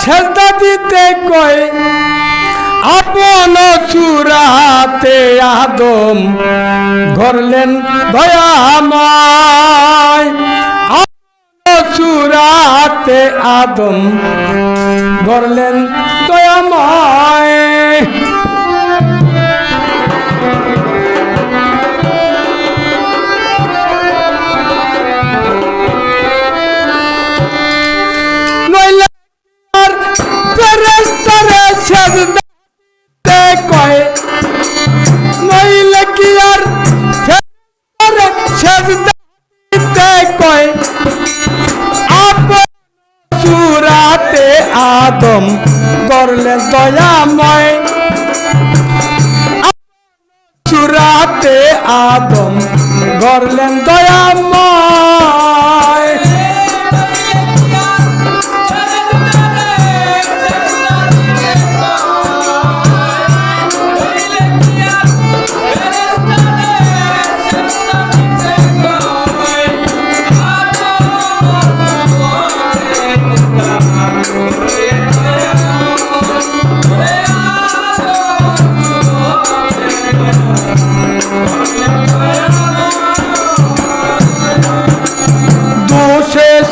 সেজদা দিতে কয় আপন সুরাতে আদম গড়লেন দয়াময় আপন সুরাতে আদম গড়লেন দয়াময় নইলে আর ফেরেশতারে সেজদা দিতে কয় নইলে কি আর ফেরেশতারে সেজদা দিতে কয় আপন সুরাতে আদম গড়লেন দয়াময় সুরাতে আদম গড়লেন দয়াময়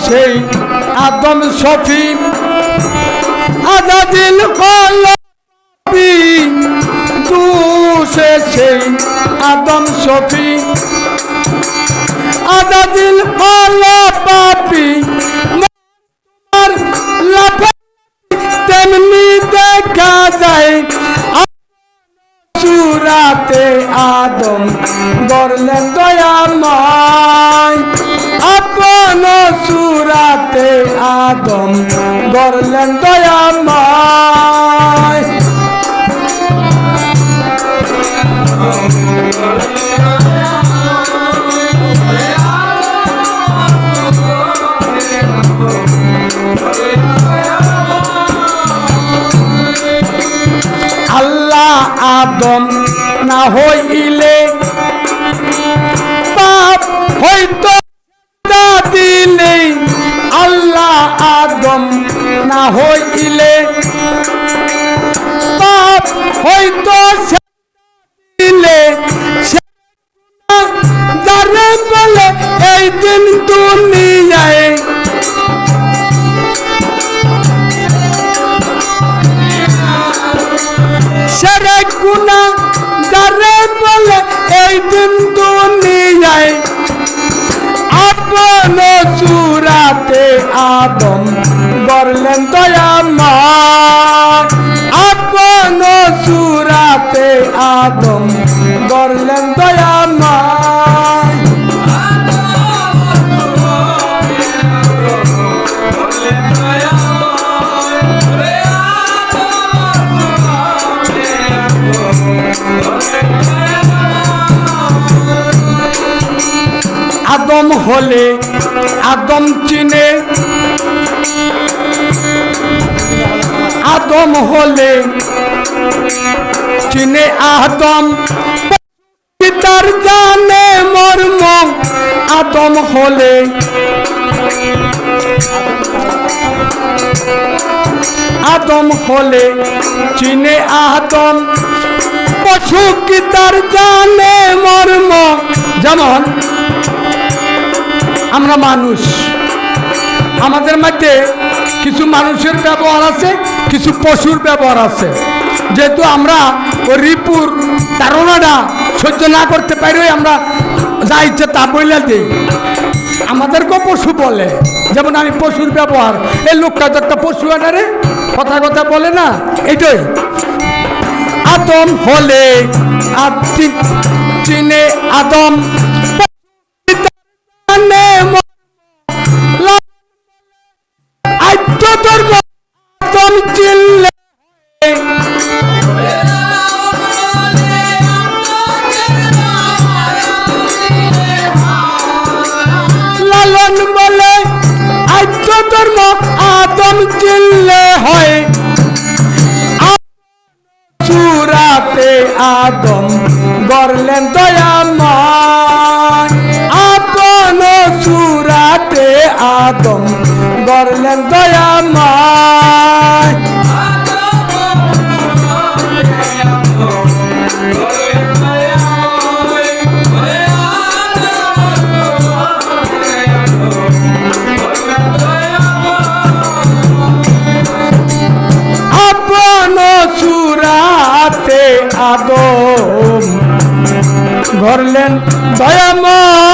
সেই আদম শফি আজাদিল কলবি দুসে সেই আদম শফি আজাদিল কলবি আর লাফে তেমনি দেখা যায় সুরাতে আদম গড়লেন দয়াময় আপন সুরাতে আদম গড়লেন দয়াময় আল্লাহ আদম না হইলে পাপ হইতো দিলে আল্লাহ আদম না হইলে পাপ হইতো দিলে যারে বলে এই দিন দুনিয়ায় সেরে গুনাহ যারে বলে এই দিন দুনিয়ায় আপন সুরাতে আদম গড়লেন দয়াময় আপন সুরাতে আদম গড়লেন দয়াময় আদম হলে আদম চিনে আদম হলে চিনে আদম পিতার জানে মর্ম আদম হলে আদম হলে চিনে আদম পশু কি তার জানে মর্ম যেমন আমরা মানুষ আমাদের মধ্যে কিছু মানুষের ব্যবহার আছে কিছু পশুর ব্যবহার আছে যেহেতু আমরা ওই রিপুর ধারণাটা সহ্য না করতে পারি আমরা যা ইচ্ছে তা বলে দিই আমাদেরকেও পশু বলে যেমন আমি পশুর ব্যবহার এই লোকটা তো একটা পশু আনারে কথা কথা বলে না এটাই আদম হলে চিনে আদম আদম চিনলে লালন বলে আদ্য ধর্ম আদম চিনলে হয় সুরাতে আদম গড়লেন দয়াময় আপন সুরাতে আদম গড়লেন দয়াময় আদম গড়লেন দয়াময়